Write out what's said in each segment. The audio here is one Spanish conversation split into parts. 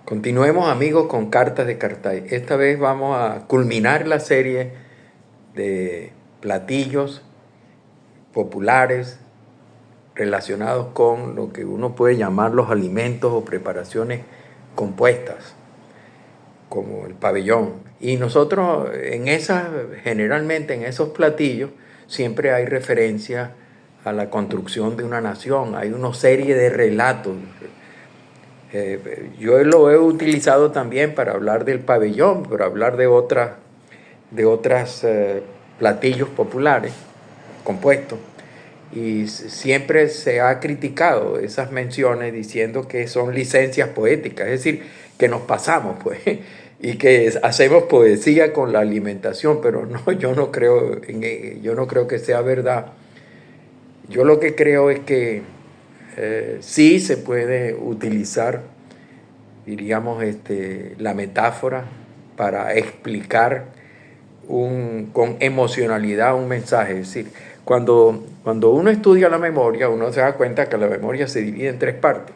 Continuemos amigos con Cartas de Cartay. Esta vez vamos a culminar la serie de platillos populares relacionados con lo que uno puede llamar los alimentos o preparaciones compuestas, como el pabellón. Y nosotros generalmente en esos platillos siempre hay referencia a la construcción de una nación, hay una serie de relatos. Yo lo he utilizado también para hablar del pabellón, para hablar de otras platillos populares compuestos. Y siempre se ha criticado esas menciones diciendo que son licencias poéticas, es decir, que nos pasamos, pues, y que hacemos poesía con la alimentación, pero no, yo no creo que sea verdad. Yo lo que creo es que sí se puede utilizar, diríamos, la metáfora para explicar con emocionalidad un mensaje. Es decir, cuando uno estudia la memoria, uno se da cuenta que la memoria se divide en tres partes.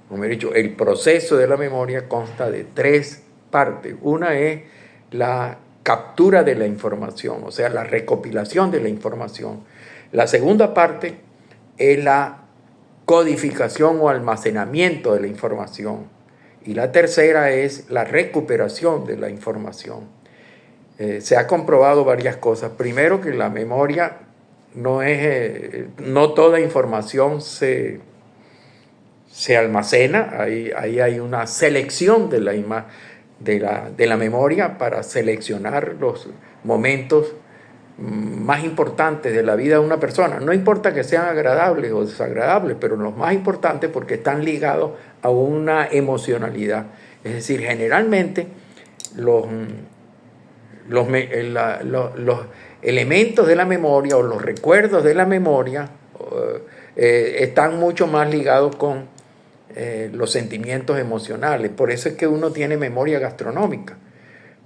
Como he dicho, el proceso de la memoria consta de tres partes. Una es la captura de la información, o sea, la recopilación de la información. La segunda parte es la codificación o almacenamiento de la información. Y la tercera es la recuperación de la información. Se ha comprobado varias cosas. Primero, que la memoria no toda información se almacena. Ahí hay una selección de la memoria para seleccionar los momentos más importantes de la vida de una persona. No importa que sean agradables o desagradables, pero los más importantes porque están ligados a una emocionalidad. Es decir, generalmente los elementos de la memoria o los recuerdos de la memoria están mucho más ligados con los sentimientos emocionales. Por eso es que uno tiene memoria gastronómica,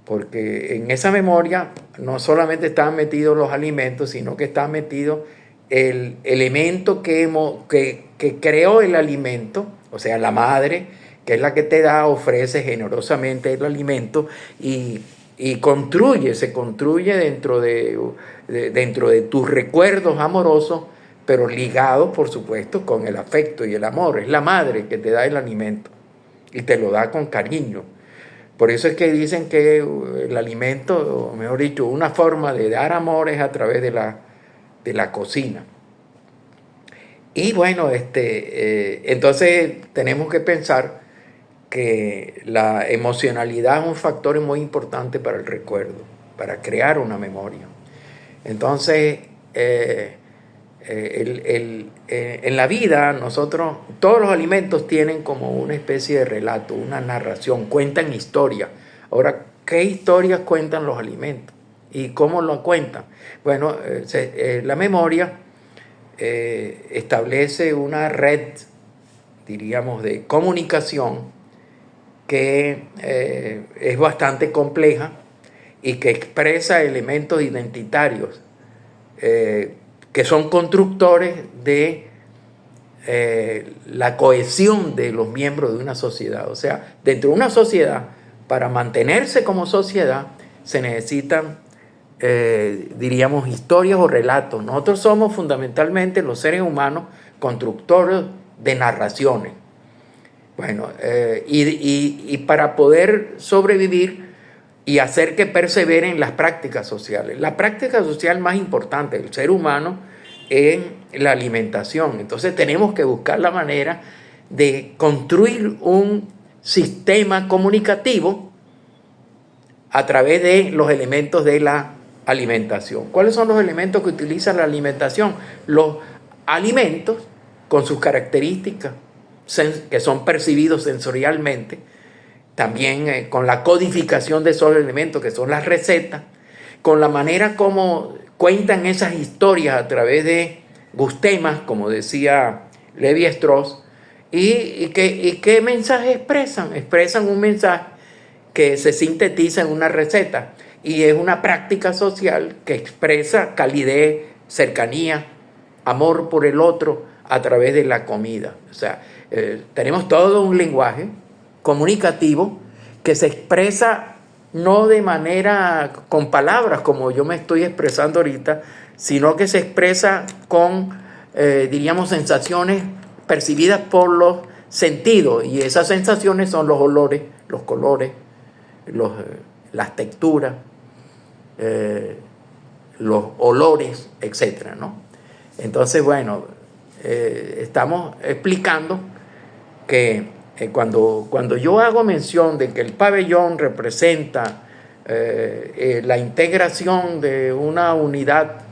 porque en esa memoria no solamente están metidos los alimentos, sino que está metido el elemento que creó el alimento, o sea, la madre, que es la que te ofrece generosamente el alimento y se construye dentro de tus recuerdos amorosos, pero ligados, por supuesto, con el afecto y el amor. Es la madre que te da el alimento y te lo da con cariño. Por eso es que dicen que el alimento, o mejor dicho, una forma de dar amor es a través de la cocina. Y bueno, entonces tenemos que pensar que la emocionalidad es un factor muy importante para el recuerdo, para crear una memoria. Entonces, en la vida nosotros, todos los alimentos tienen como una especie de relato, una narración, cuentan historias. Ahora, ¿qué historias cuentan los alimentos? ¿Y cómo lo cuentan? Bueno, la memoria establece una red, diríamos, de comunicación que es bastante compleja y que expresa elementos identitarios que son constructores de la cohesión de los miembros de una sociedad. O sea, dentro de una sociedad, para mantenerse como sociedad, se necesitan, diríamos, historias o relatos. Nosotros somos fundamentalmente los seres humanos constructores de narraciones. Bueno, y para poder sobrevivir y hacer que perseveren las prácticas sociales. La práctica social más importante del ser humano es la alimentación. Entonces tenemos que buscar la manera de construir un sistema comunicativo a través de los elementos de la alimentación. ¿Cuáles son los elementos que utiliza la alimentación? Los alimentos con sus características que son percibidos sensorialmente, también con la codificación de esos elementos que son las recetas, con la manera como cuentan esas historias a través de gustemas, como decía Levi-Strauss, y qué mensaje expresan. Expresan un mensaje que se sintetiza en una receta y es una práctica social que expresa calidez, cercanía, amor por el otro a través de la comida. O sea, tenemos todo un lenguaje comunicativo que se expresa no de manera con palabras como yo me estoy expresando ahorita, sino que se expresa con, diríamos, sensaciones percibidas por los sentidos. Y esas sensaciones son los olores, los colores, las texturas, los olores, etcétera, ¿no? Entonces, bueno, estamos explicando que cuando yo hago mención de que el pabellón representa la integración de una unidad,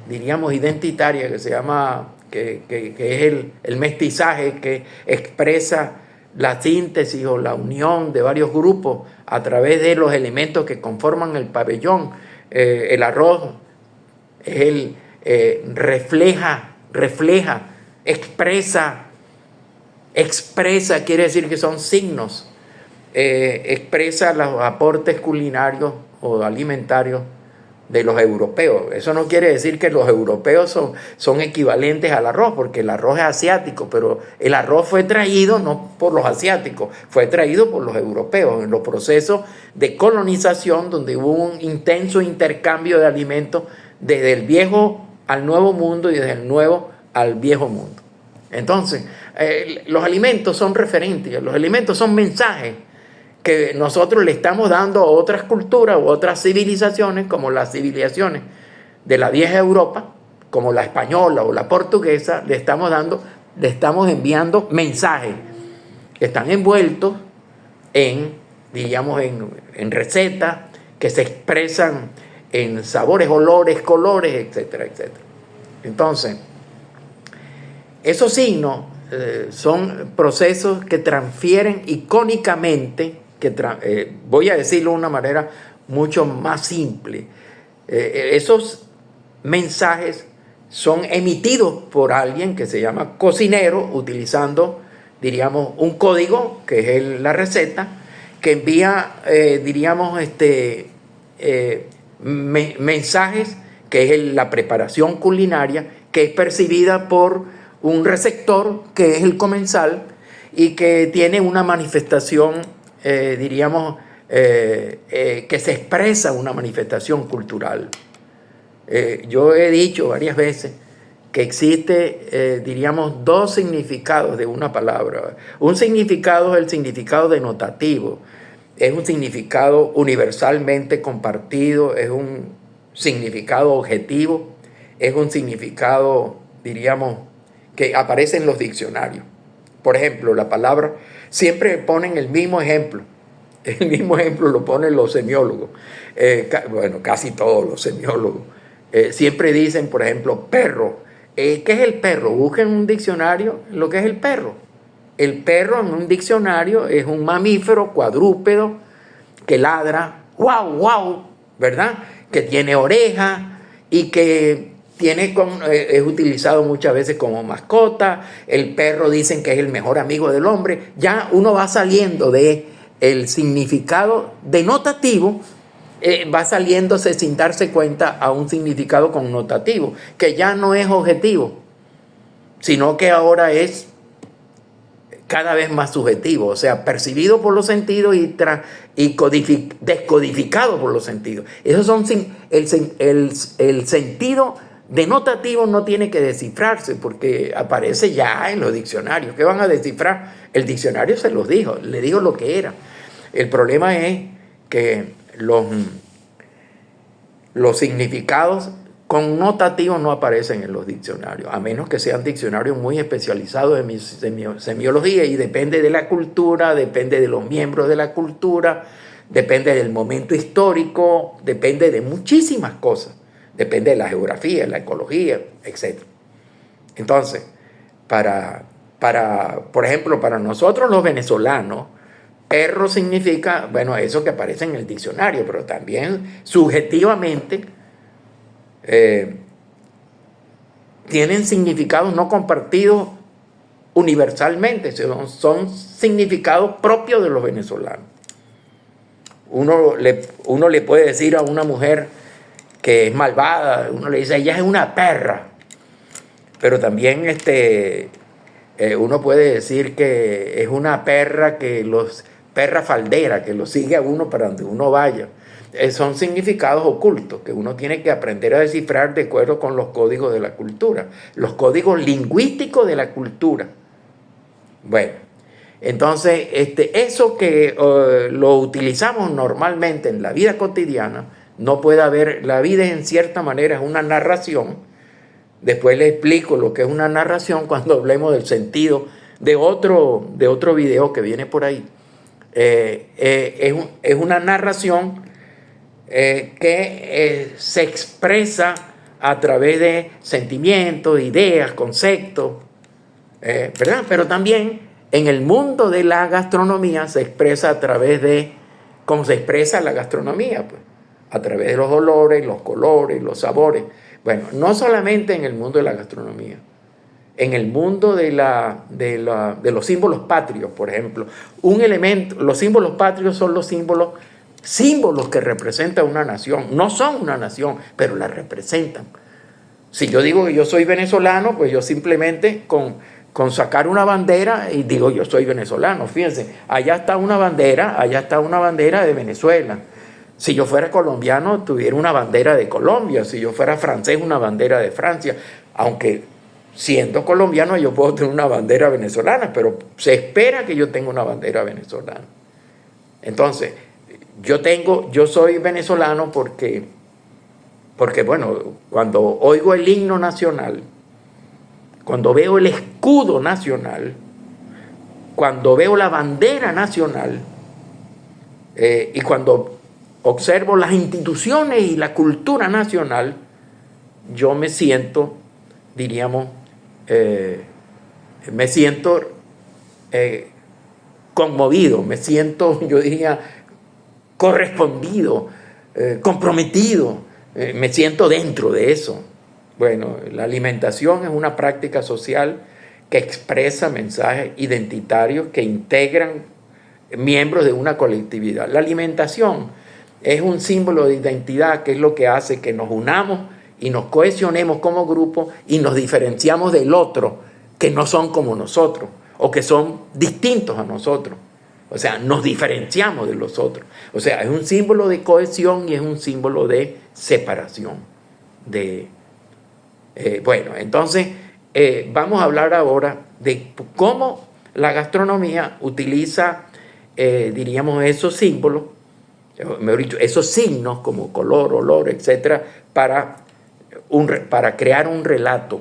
diríamos, identitaria, que se llama, que es el mestizaje, que expresa la síntesis o la unión de varios grupos a través de los elementos que conforman el pabellón. El arroz es refleja, expresa, quiere decir que son signos, expresa los aportes culinarios o alimentarios de los europeos. Eso no quiere decir que los europeos son equivalentes al arroz, porque el arroz es asiático, pero el arroz fue traído no por los asiáticos, fue traído por los europeos en los procesos de colonización, donde hubo un intenso intercambio de alimentos desde el viejo al nuevo mundo y desde el nuevo al viejo mundo. Entonces, los alimentos son referentes, los alimentos son mensajes que nosotros le estamos dando a otras culturas u otras civilizaciones, como las civilizaciones de la vieja Europa, como la española o la portuguesa, le estamos enviando mensajes que están envueltos en, diríamos, en recetas que se expresan en sabores, olores, colores, etcétera, etcétera. Entonces, esos signos son procesos que transfieren icónicamente, voy a decirlo de una manera mucho más simple, esos mensajes son emitidos por alguien que se llama cocinero, utilizando, diríamos, un código, que es la receta, que envía, diríamos, mensajes, que es la preparación culinaria, que es percibida por un receptor, que es el comensal, y que tiene una manifestación, diríamos, que se expresa una manifestación cultural. Yo he dicho varias veces que existe, diríamos, dos significados de una palabra. Un significado es el significado denotativo, es un significado universalmente compartido, es un significado objetivo, es un significado, diríamos, que aparece en los diccionarios. Por ejemplo, la palabra, siempre ponen el mismo ejemplo lo ponen los semiólogos, bueno, casi todos los semiólogos, siempre dicen, por ejemplo, perro. ¿Qué es el perro? Busquen un diccionario lo que es el perro. El perro en un diccionario es un mamífero cuadrúpedo que ladra, wow, wow, ¿verdad? Que tiene orejas y que es utilizado muchas veces como mascota. El perro dicen que es el mejor amigo del hombre. Ya uno va saliendo de el significado denotativo, va saliéndose sin darse cuenta a un significado connotativo, que ya no es objetivo, sino que ahora es cada vez más subjetivo, o sea, percibido por los sentidos y descodificado por los sentidos. Esos son el sentido denotativo no tiene que descifrarse porque aparece ya en los diccionarios. ¿Qué van a descifrar? El diccionario se los dijo, le digo lo que era. El problema es que los significados connotativos no aparecen en los diccionarios, a menos que sean diccionarios muy especializados en semiología, y depende de la cultura, depende de los miembros de la cultura, depende del momento histórico, depende de muchísimas cosas, depende de la geografía, la ecología, etc. Entonces, por ejemplo, para nosotros los venezolanos, perro significa, bueno, eso que aparece en el diccionario, pero también subjetivamente tienen significados no compartidos universalmente, son significados propios de los venezolanos. Uno le puede decir a una mujer que es malvada, uno le dice, ella es una perra, pero también uno puede decir que es una perra que los perra faldera que lo sigue a uno para donde uno vaya. Son significados ocultos que uno tiene que aprender a descifrar de acuerdo con los códigos de la cultura, los códigos lingüísticos de la cultura. Bueno, entonces eso que lo utilizamos normalmente en la vida cotidiana, no puede haber, la vida en cierta manera es una narración. Después le explico lo que es una narración cuando hablemos del sentido de otro video que viene por ahí. Es una narración que se expresa a través de sentimientos, ideas, conceptos, ¿verdad? Pero también en el mundo de la gastronomía se expresa a través de cómo se expresa la gastronomía, pues, a través de los olores, los colores, los sabores. Bueno, no solamente en el mundo de la gastronomía, en el mundo de los símbolos patrios, por ejemplo. Los símbolos patrios son los símbolos que representan una nación. No son una nación, pero la representan. Si yo digo que yo soy venezolano, pues yo simplemente con sacar una bandera y digo yo soy venezolano. Fíjense, allá está una bandera de Venezuela. Si yo fuera colombiano, tuviera una bandera de Colombia. Si yo fuera francés, una bandera de Francia. Aunque siendo colombiano yo puedo tener una bandera venezolana, pero se espera que yo tenga una bandera venezolana. Entonces, yo soy venezolano porque bueno, cuando oigo el himno nacional, cuando veo el escudo nacional, cuando veo la bandera nacional, y cuando observo las instituciones y la cultura nacional, yo me siento, diríamos, conmovido, me siento, yo diría, correspondido, comprometido, me siento dentro de eso. Bueno, la alimentación es una práctica social que expresa mensajes identitarios que integran miembros de una colectividad. La alimentación es un símbolo de identidad que es lo que hace que nos unamos y nos cohesionemos como grupo y nos diferenciamos del otro que no son como nosotros o que son distintos a nosotros. O sea, nos diferenciamos de los otros. O sea, es un símbolo de cohesión y es un símbolo de separación. Bueno, entonces vamos a hablar ahora de cómo la gastronomía utiliza, diríamos, esos símbolos, mejor dicho, esos signos como color, olor, etcétera, para crear un relato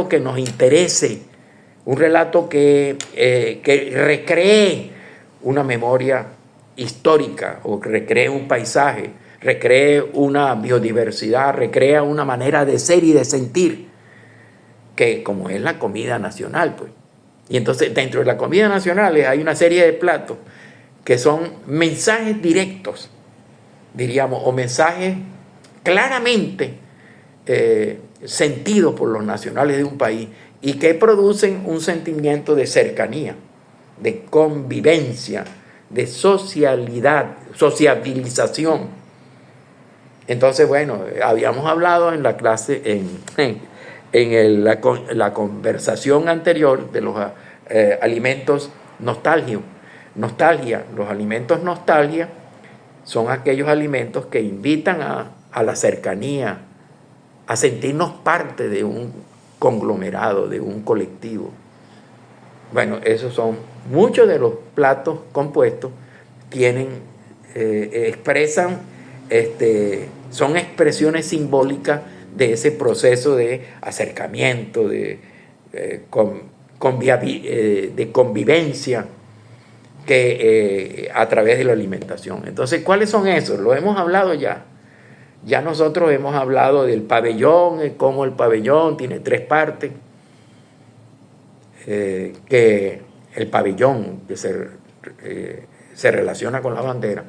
que nos interese, un relato que recree una memoria histórica o recree un paisaje, recree una biodiversidad, recrea una manera de ser y de sentir, que como es la comida nacional, pues. Y entonces dentro de la comida nacional hay una serie de platos que son mensajes directos, diríamos, o mensajes claramente sentidos por los nacionales de un país y que producen un sentimiento de cercanía, de convivencia, de sociabilización. Entonces, bueno, habíamos hablado en la clase, la conversación anterior de los alimentos nostalgia. Los alimentos nostalgia son aquellos alimentos que invitan a la cercanía, a sentirnos parte de un conglomerado, de un colectivo. Bueno, esos son muchos de los platos compuestos, expresan, son expresiones simbólicas de ese proceso de acercamiento, de convivencia a través de la alimentación. Entonces, ¿cuáles son esos? Lo hemos hablado ya. Ya nosotros hemos hablado del pabellón, cómo el pabellón tiene 3 partes, que el pabellón que se relaciona con la bandera,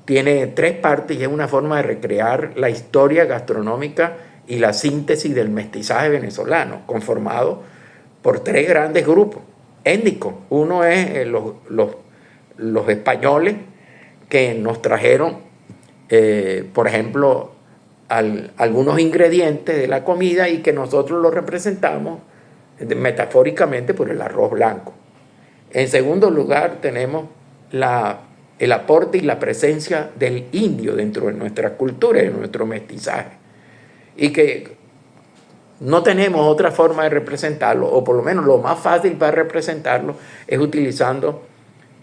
tiene 3 partes y es una forma de recrear la historia gastronómica y la síntesis del mestizaje venezolano, conformado por 3 grandes grupos étnicos. Uno es los españoles que nos trajeron, por ejemplo, algunos ingredientes de la comida y que nosotros los representamos metafóricamente por el arroz blanco. En segundo lugar, tenemos el aporte y la presencia del indio dentro de nuestra cultura y de nuestro mestizaje. Y que no tenemos otra forma de representarlo, o por lo menos lo más fácil para representarlo es utilizando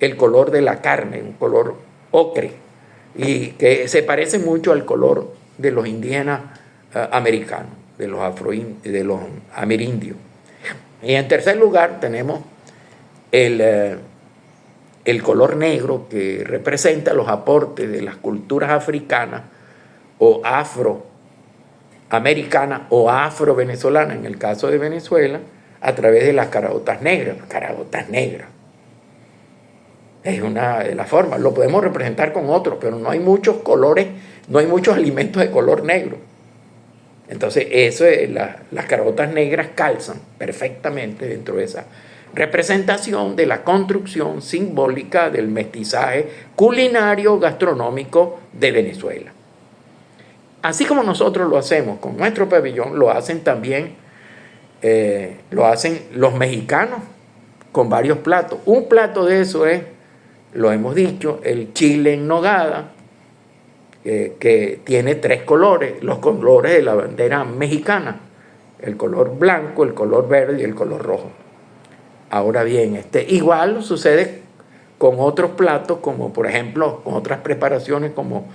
el color de la carne, un color ocre, y que se parece mucho al color de los indígenas americanos, de los amerindios. Y en tercer lugar tenemos el color negro, que representa los aportes de las culturas africanas o afroamericanas o afro-venezolanas, en el caso de Venezuela, a través de las caraotas negras. Caraotas negras es una de las formas. Lo podemos representar con otros, pero no hay muchos colores, no hay muchos alimentos de color negro. Entonces, las caraotas negras calzan perfectamente dentro de esa representación de la construcción simbólica del mestizaje culinario gastronómico de Venezuela. Así como nosotros lo hacemos con nuestro pabellón, lo hacen también los mexicanos con varios platos. Un plato de eso es, lo hemos dicho, el chile en nogada, que tiene 3 colores, los colores de la bandera mexicana: el color blanco, el color verde y el color rojo. Ahora bien, igual sucede con otros platos, como por ejemplo con otras preparaciones como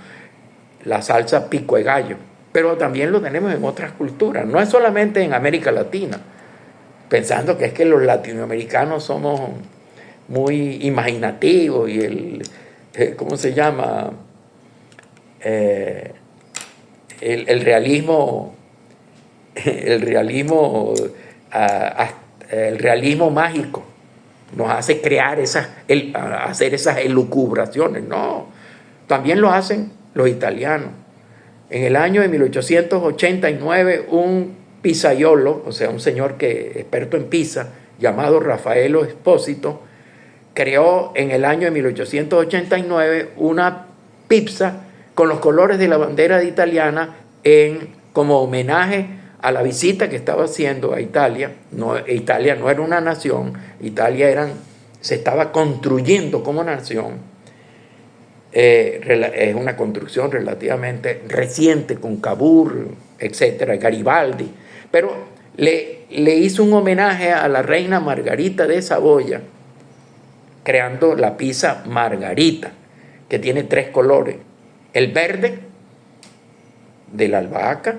la salsa pico de gallo, pero también lo tenemos en otras culturas, no es solamente en América Latina, pensando que es que los latinoamericanos somos muy imaginativos y ¿cómo se llama? El realismo mágico nos hace hacer esas elucubraciones. No, también lo hacen los italianos. En el año de 1889, un pizzaiolo, o sea, un señor experto en pizza, llamado Raffaello Espósito, creó en el año de 1889 una pizza con los colores de la bandera italiana como homenaje a la visita que estaba haciendo a Italia. Italia no era una nación, Italia se estaba construyendo como nación. Es una construcción relativamente reciente, con Cavour, etcétera, Garibaldi, pero le hizo un homenaje a la reina Margarita de Saboya, creando la pizza Margarita, que tiene 3 colores: el verde de la albahaca,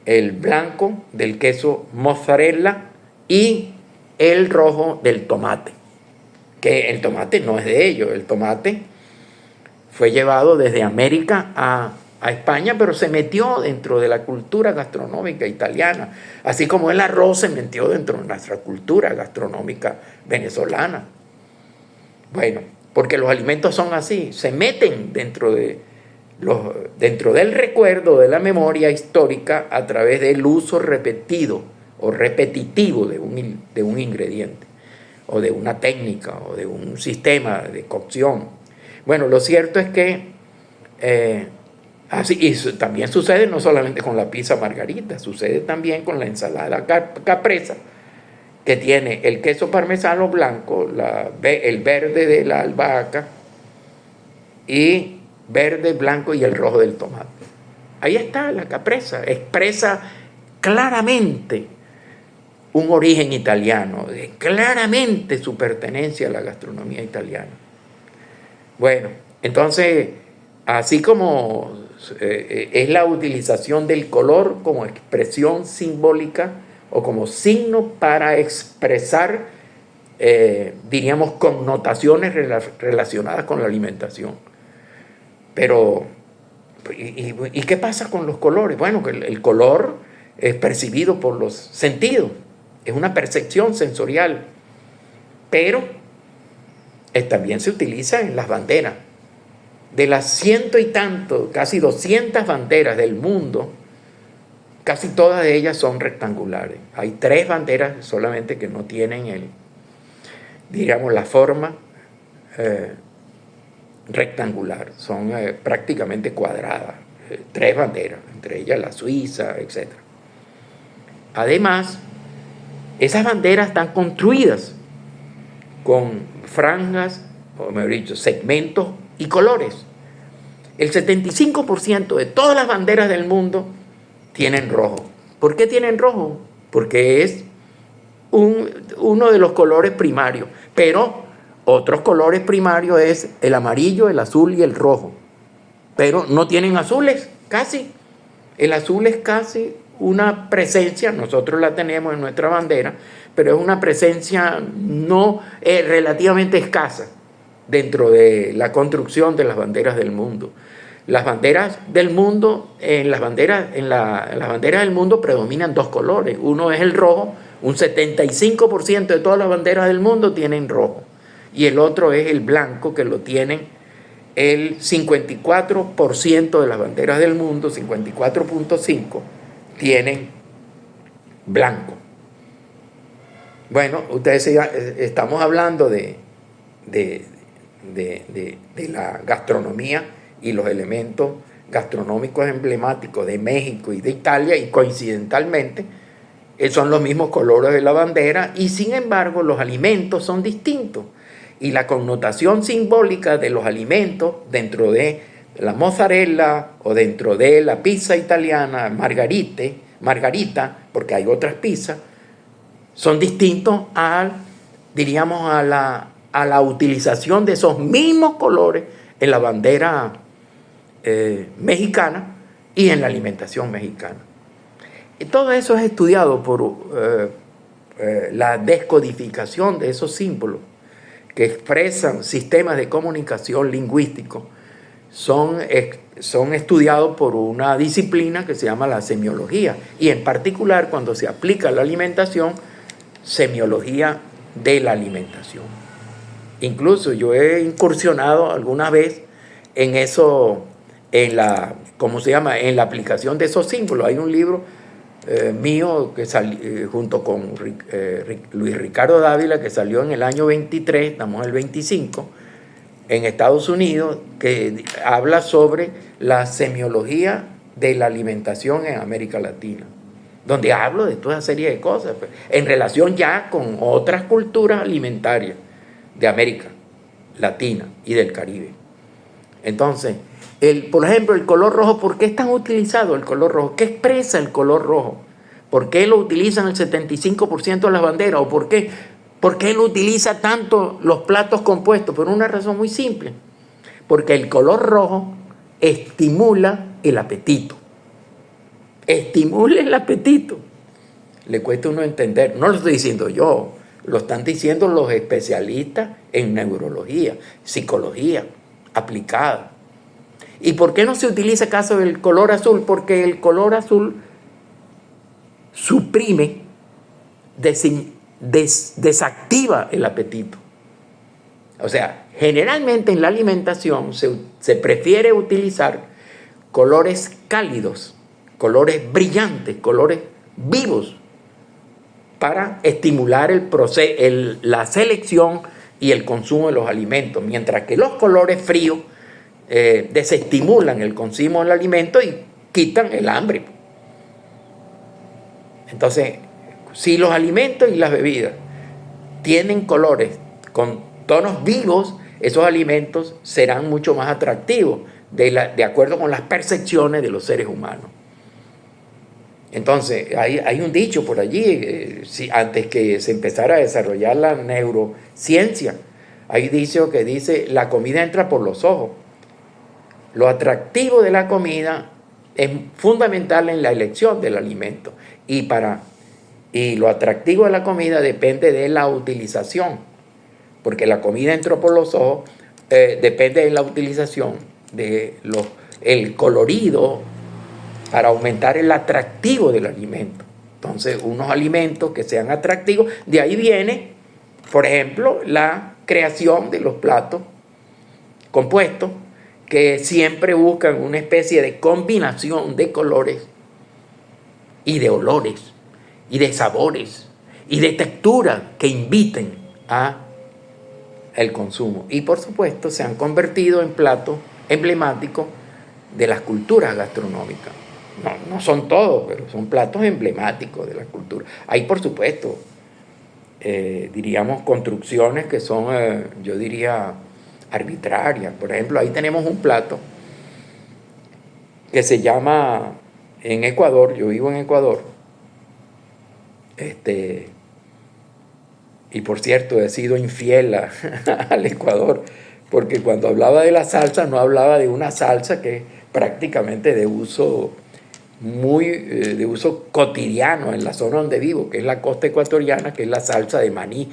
el blanco del queso mozzarella y el rojo del tomate, que el tomate no es de ellos. El tomate fue llevado desde América a España, pero se metió dentro de la cultura gastronómica italiana, así como el arroz se metió dentro de nuestra cultura gastronómica venezolana. Bueno, porque los alimentos son así, se meten dentro del recuerdo, de la memoria histórica, a través del uso repetido o repetitivo de un ingrediente, o de una técnica, o de un sistema de cocción. Bueno, lo cierto es que así, y también sucede no solamente con la pizza Margarita, sucede también con la ensalada capresa, que tiene el queso parmesano blanco, el verde de la albahaca, y verde, blanco y el rojo del tomate. Ahí está la capresa, expresa claramente un origen italiano, claramente su pertenencia a la gastronomía italiana. Bueno, entonces, así como es la utilización del color como expresión simbólica o como signo para expresar, diríamos, connotaciones relacionadas con la alimentación. Pero, ¿y qué pasa con los colores? Bueno, que el color es percibido por los sentidos, es una percepción sensorial, pero también se utiliza en las banderas. De las 100 y tanto, casi 200 banderas del mundo, casi todas de ellas son rectangulares. Hay 3 banderas solamente que no tienen diríamos, la forma rectangular, son prácticamente cuadradas. 3 banderas, entre ellas la Suiza, etc. Además, esas banderas están construidas con franjas, o mejor dicho, segmentos y colores. El 75% de todas las banderas del mundo tienen rojo. ¿Por qué tienen rojo? Porque es uno de los colores primarios. Pero otros colores primarios es el amarillo, el azul y el rojo. Pero no tienen azules, casi. El azul es casi una presencia, nosotros la tenemos en nuestra bandera, pero es una presencia no relativamente escasa dentro de la construcción de las banderas del mundo. Las banderas del mundo, en las banderas del mundo predominan dos colores. Uno es el rojo, un 75% de todas las banderas del mundo tienen rojo. Y el otro es el blanco, que lo tienen el 54% de las banderas del mundo, 54.5%, tienen blanco. Bueno, ustedes estamos hablando de la gastronomía y los elementos gastronómicos emblemáticos de México y de Italia, y coincidentalmente son los mismos colores de la bandera, y sin embargo los alimentos son distintos. Y la connotación simbólica de los alimentos dentro de la mozzarella o dentro de la pizza italiana, margarita, porque hay otras pizzas, son distintos diríamos, a la utilización de esos mismos colores en la bandera mexicana y en la alimentación mexicana. Y todo eso es estudiado por la descodificación de esos símbolos que expresan sistemas de comunicación lingüísticos. Son estudiados por una disciplina que se llama la semiología, y en particular, cuando se aplica a la alimentación, semiología de la alimentación. Incluso yo he incursionado alguna vez en eso, en la aplicación de esos símbolos. Hay un libro mío que junto con Luis Ricardo Dávila, que salió en el año 23, estamos en el 25, en Estados Unidos, que habla sobre la semiología de la alimentación en América Latina, donde hablo de toda serie de cosas, pues, en relación ya con otras culturas alimentarias de América Latina y del Caribe. Entonces, por ejemplo, el color rojo, ¿por qué es tan utilizado el color rojo? ¿Qué expresa el color rojo? ¿Por qué lo utilizan el 75% de las banderas? ¿O por qué lo utiliza tanto los platos compuestos? Por una razón muy simple. Porque el color rojo estimula el apetito. Estimula el apetito. Le cuesta a uno entender. No lo estoy diciendo yo, lo están diciendo los especialistas en neurología, psicología aplicada. ¿Y por qué no se utiliza acaso el color azul? Porque el color azul suprime, desactiva el apetito. O sea, generalmente en la alimentación se prefiere utilizar colores cálidos, colores brillantes, colores vivos, para estimular la selección y el consumo de los alimentos, mientras que los colores fríos desestimulan el consumo del alimento y quitan el hambre. Entonces, si los alimentos y las bebidas tienen colores con tonos vivos, esos alimentos serán mucho más atractivos de acuerdo con las percepciones de los seres humanos. Entonces, hay un dicho por allí, antes que se empezara a desarrollar la neurociencia, hay un dicho que dice: la comida entra por los ojos. Lo atractivo de la comida es fundamental en la elección del alimento, y lo atractivo de la comida depende de la utilización, porque la comida entró por los ojos, depende de la utilización el colorido para aumentar el atractivo del alimento. Entonces, unos alimentos que sean atractivos, de ahí viene, por ejemplo, la creación de los platos compuestos, que siempre buscan una especie de combinación de colores y de olores y de sabores y de textura que inviten al consumo. Y por supuesto se han convertido en platos emblemáticos de las culturas gastronómicas. No son todos, pero son platos emblemáticos de la cultura. Hay, por supuesto, diríamos, construcciones que son, yo diría, arbitrarias. Por ejemplo, ahí tenemos un plato que se llama, en Ecuador, yo vivo en Ecuador, y por cierto he sido infiel al Ecuador, porque cuando hablaba de la salsa no hablaba de una salsa que es prácticamente de uso de uso cotidiano en la zona donde vivo, que es la costa ecuatoriana, que es la salsa de maní.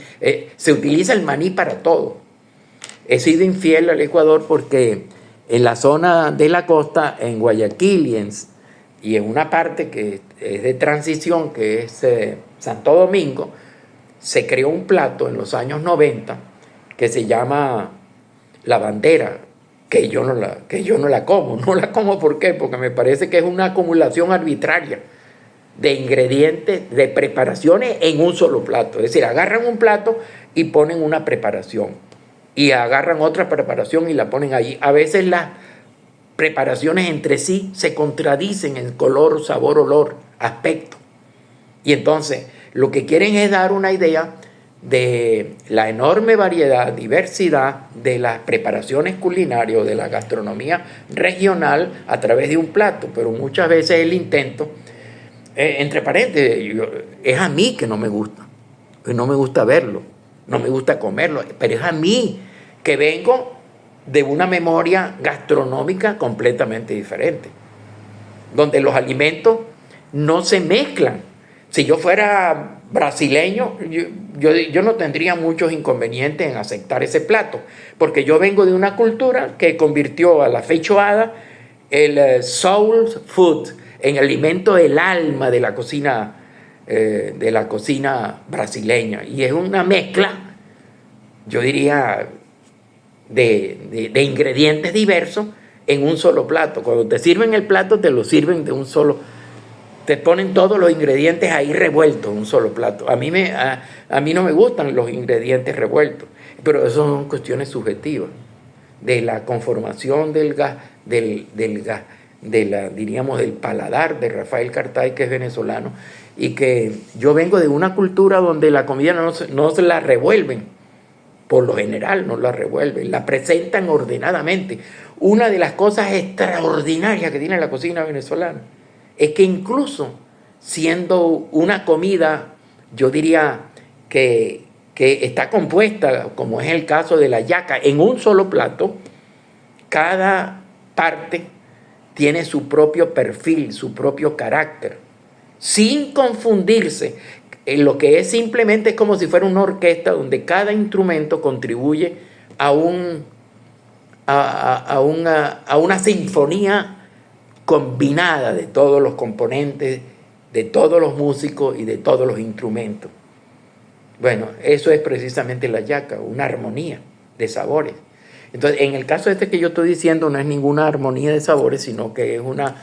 Se utiliza el maní para todo. He sido infiel al Ecuador porque en la zona de la costa, en Guayaquil y en una parte que es de transición, que es Santo Domingo, se creó un plato en los años 90 que se llama la bandera, que yo no la como. No la como, ¿por qué? Porque me parece que es una acumulación arbitraria de ingredientes, de preparaciones en un solo plato. Es decir, agarran un plato y ponen una preparación, y agarran otra preparación y la ponen allí. A veces las preparaciones entre sí se contradicen en color, sabor, olor, aspecto. Y entonces lo que quieren es dar una idea de la enorme variedad, diversidad de las preparaciones culinarias, de la gastronomía regional a través de un plato. Pero muchas veces el intento, entre paréntesis, es a mí que no me gusta. No me gusta verlo, no me gusta comerlo, pero es a mí que vengo de una memoria gastronómica completamente diferente, donde los alimentos no se mezclan. Si yo fuera brasileño, yo no tendría muchos inconvenientes en aceptar ese plato, porque yo vengo de una cultura que convirtió a la feijoada, el soul food, en alimento del alma de la cocina brasileña. Y es una mezcla, yo diría, de ingredientes diversos en un solo plato. Cuando te sirven el plato, te lo sirven de un solo. Te ponen todos los ingredientes ahí revueltos en un solo plato. A mí no me gustan los ingredientes revueltos, pero eso son cuestiones subjetivas de la conformación del diríamos, del paladar de Rafael Cartay, que es venezolano, y que yo vengo de una cultura donde la comida no se la revuelven. Por lo general no la revuelven, la presentan ordenadamente. Una de las cosas extraordinarias que tiene la cocina venezolana es que incluso siendo una comida, yo diría que está compuesta, como es el caso de la yaca, en un solo plato, cada parte tiene su propio perfil, su propio carácter, sin confundirse. En lo que es simplemente, es como si fuera una orquesta donde cada instrumento contribuye a una sinfonía combinada de todos los componentes, de todos los músicos y de todos los instrumentos. Bueno, eso es precisamente la yaca, una armonía de sabores. Entonces, en el caso este que yo estoy diciendo, no es ninguna armonía de sabores, sino que es una,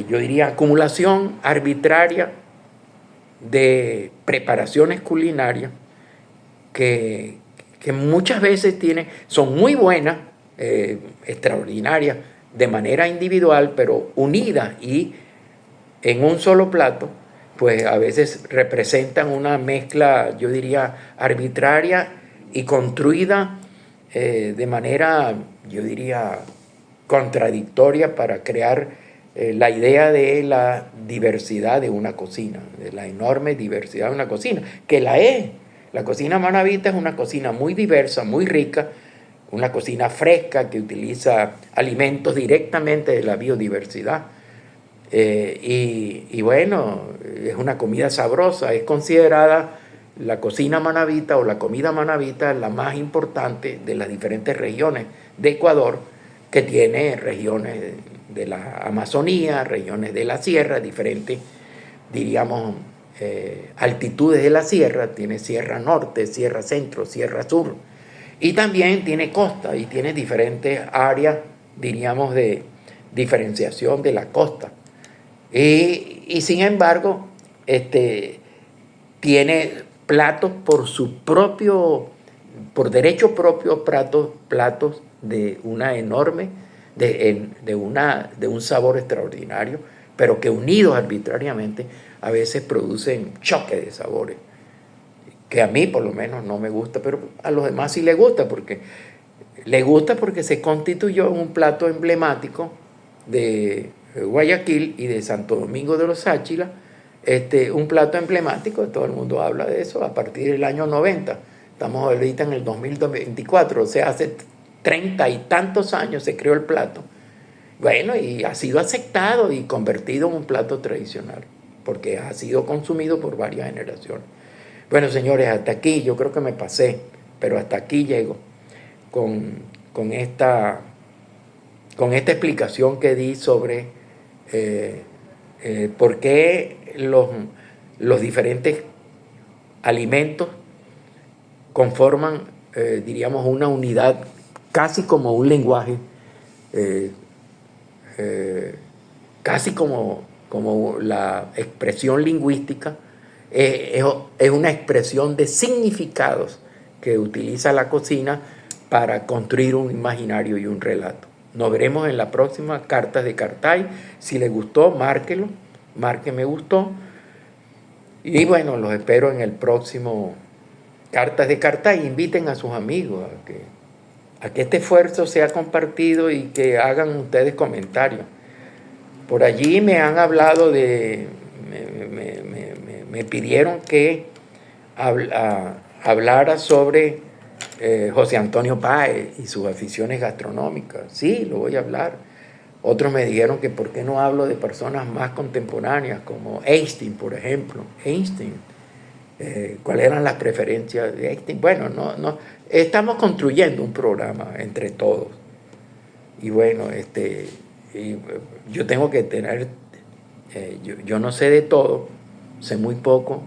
yo diría, acumulación arbitraria de preparaciones culinarias que muchas veces son muy buenas, extraordinarias de manera individual, pero unidas y en un solo plato, pues a veces representan una mezcla, yo diría, arbitraria y construida de manera, yo diría, contradictoria para crear la idea de la diversidad de una cocina, de la enorme diversidad de una cocina, que la es. La cocina manabita es una cocina muy diversa, muy rica, una cocina fresca que utiliza alimentos directamente de la biodiversidad. Y bueno, es una comida sabrosa, es considerada la cocina manabita o la comida manabita la más importante de las diferentes regiones de Ecuador, que tiene regiones de la Amazonía, regiones de la sierra, diferentes, diríamos, altitudes de la sierra. Tiene sierra norte, sierra centro, sierra sur, y también tiene costa y tiene diferentes áreas, diríamos, de diferenciación de la costa. Y sin embargo, tiene platos por derecho propio, platos de una enorme, de un sabor extraordinario, pero que unidos arbitrariamente a veces producen choque de sabores que a mí por lo menos no me gusta, pero a los demás sí les gusta, porque se constituyó en un plato emblemático de Guayaquil y de Santo Domingo de los Áchilas, un plato emblemático, todo el mundo habla de eso a partir del año 90. Estamos ahorita en el 2024, o sea, hace 30 y tantos años se creó el plato. Bueno, y ha sido aceptado y convertido en un plato tradicional, porque ha sido consumido por varias generaciones. Bueno, señores, hasta aquí yo creo que me pasé, pero hasta aquí llego con esta explicación que di sobre por qué los diferentes alimentos conforman, diríamos, una unidad, casi como un lenguaje, casi como la expresión lingüística, es una expresión de significados que utiliza la cocina para construir un imaginario y un relato. Nos veremos en la próxima Cartas de Cartay. Si les gustó, márquelo, marque me gustó. Y bueno, los espero en el próximo Cartas de Cartay. Inviten a sus amigos a que este esfuerzo sea compartido y que hagan ustedes comentarios. Por allí me han hablado me pidieron que hablara sobre José Antonio Páez y sus aficiones gastronómicas. Sí, lo voy a hablar. Otros me dijeron que por qué no hablo de personas más contemporáneas como Einstein, por ejemplo. Einstein, ¿cuáles eran las preferencias de Einstein? Bueno, no, estamos construyendo un programa entre todos. Y bueno, yo tengo que tener, yo no sé de todo, sé muy poco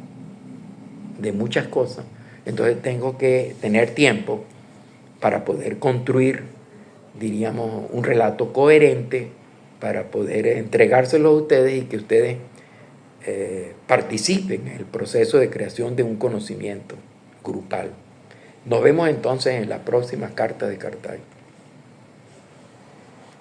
de muchas cosas, entonces tengo que tener tiempo para poder construir, diríamos, un relato coherente, para poder entregárselo a ustedes y que ustedes participen en el proceso de creación de un conocimiento grupal. Nos vemos entonces en las próximas Cartas de Cartay.